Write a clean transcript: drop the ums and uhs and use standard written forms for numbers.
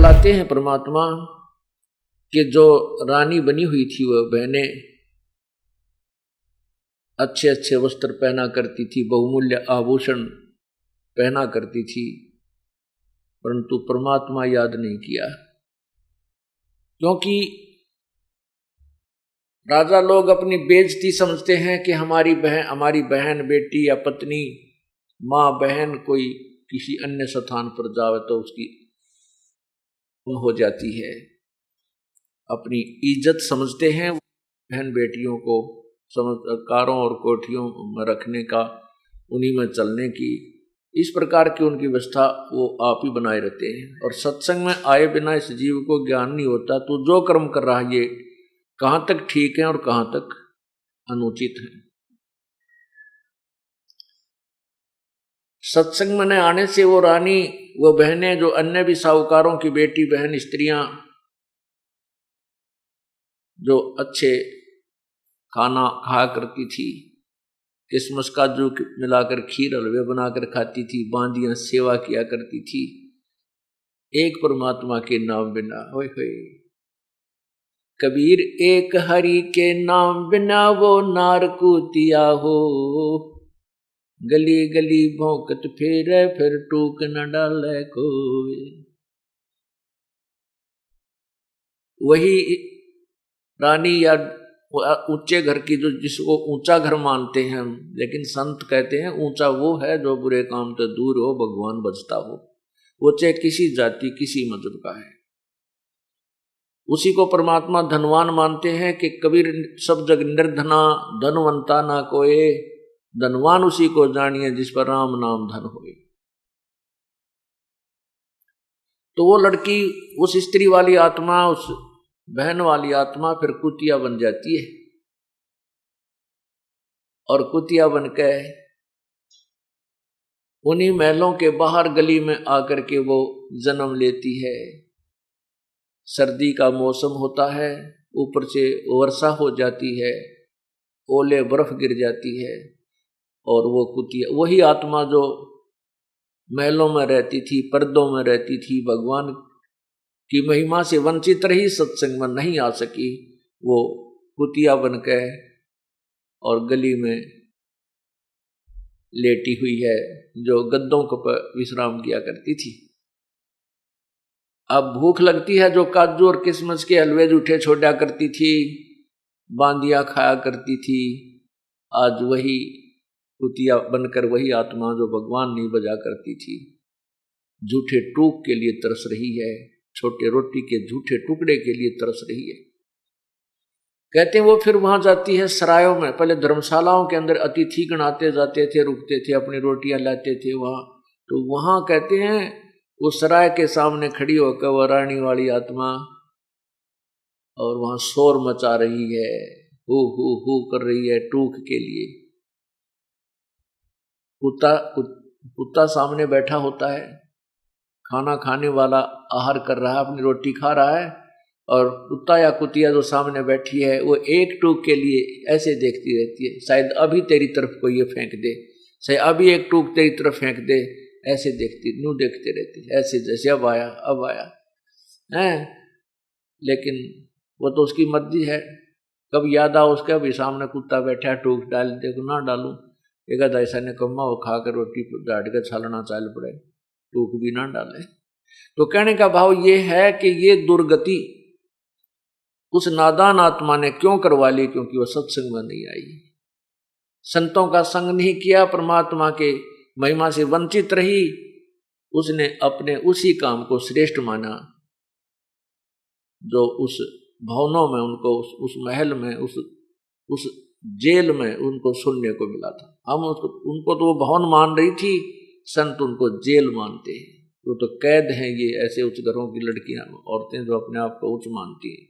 बतलाते हैं परमात्मा कि जो रानी बनी हुई थी वह बहनें अच्छे अच्छे वस्त्र पहना करती थी, बहुमूल्य आभूषण पहना करती थी, परंतु परमात्मा याद नहीं किया। क्योंकि राजा लोग अपनी बेइज्जती समझते हैं कि हमारी बहन बेटी या पत्नी माँ बहन कोई किसी अन्य स्थान पर जावे तो उसकी हो जाती है। अपनी इज्जत समझते हैं बहन बेटियों को, कारों और कोठियों में रखने का, उन्हीं में चलने की, इस प्रकार की उनकी व्यवस्था वो आप ही बनाए रहते हैं। और सत्संग में आए बिना इस जीव को ज्ञान नहीं होता तो जो कर्म कर रहा है ये कहाँ तक ठीक है और कहाँ तक अनुचित है। सत्संग में आने से वो रानी, वो बहनें जो अन्य भी साहूकारों की बेटी बहन स्त्रियां जो अच्छे खाना खाया करती थी, किसमस काजू मिलाकर खीर हलवे बनाकर खाती थी, बांदियां सेवा किया करती थी, एक परमात्मा के नाम बिना, होय होय कबीर एक हरि के नाम बिना वो नारकुतिया हो, गली गली भौंकत फेरे फिर टूक न डाले कोई। वही रानी या ऊंचे घर की, जो जिसको ऊंचा घर मानते हैं हम, लेकिन संत कहते हैं ऊंचा वो है जो बुरे काम से दूर हो, भगवान बचता हो, वो चाहे किसी जाति किसी मजहब का है। उसी को परमात्मा धनवान मानते हैं कि कबीर सब जग निर्धना धनवंता ना कोई, धनवान उसी को जानिए जिस पर राम नाम धन होए। तो वो लड़की, उस स्त्री वाली आत्मा, उस बहन वाली आत्मा फिर कुतिया बन जाती है, और कुतिया बन के उन्हीं महलों के बाहर गली में आकर के वो जन्म लेती है। सर्दी का मौसम होता है, ऊपर से वर्षा हो जाती है, ओले बर्फ गिर जाती है, और वो कुतिया, वही आत्मा जो महलों में रहती थी, पर्दों में रहती थी, भगवान की महिमा से वंचित रही, सत्संग में नहीं आ सकी, वो कुतिया बन के और गली में लेटी हुई है, जो गद्दों पर विश्राम किया करती थी। अब भूख लगती है, जो काजू और किशमिश के हलवे जूठे छोड़ा करती थी, बांदिया खाया करती थी, आज वही कुतिया बनकर वही आत्मा जो भगवान नहीं बजा करती थी, झूठे टूक के लिए तरस रही है, छोटे रोटी के झूठे टुकड़े के लिए तरस रही है। कहते हैं वो फिर वहां जाती है सरायों में, पहले धर्मशालाओं के अंदर अतिथि गण आते जाते थे, रुकते थे, अपनी रोटियां लाते थे वहां, तो वहां कहते हैं वो सराय के सामने खड़ी होकर वह रानी वाली आत्मा, और वहां शोर मचा रही है, हु कर रही है टूक के लिए। कुत्ता सामने बैठा होता है, खाना खाने वाला आहार कर रहा है, अपनी रोटी खा रहा है, और कुत्ता या कुतिया जो सामने बैठी है वो एक टूक के लिए ऐसे देखती रहती है, शायद अभी तेरी तरफ कोई ये फेंक दे, शायद अभी एक टूक तेरी तरफ फेंक दे, ऐसे देखते रहती, ऐसे जैसे अब आया है। लेकिन वो तो उसकी मर्जी है, कब याद आ उसके अभी सामने कुत्ता बैठा टूक डाल दे, ना डालूं, एक ऐसा ने कम्मा वो खाकर रोटी डाट कर छालना चाल पड़े, टूक भी ना डाले। तो कहने का भाव ये है कि ये दुर्गति उस नादान आत्मा ने क्यों करवा ली, क्योंकि वह सत्संग में नहीं आई, संतों का संग नहीं किया, परमात्मा के महिमा से वंचित रही, उसने अपने उसी काम को श्रेष्ठ माना जो उस भवनों में उनको, उस महल में, उस जेल में उनको सुनने को मिला था। हम उनको तो वो भवन मान रही थी, संत उनको जेल मानते हैं, वो तो कैद हैं, ये ऐसे उच्च घरों की लड़कियां औरतें जो अपने आप को उच्च मानती हैं।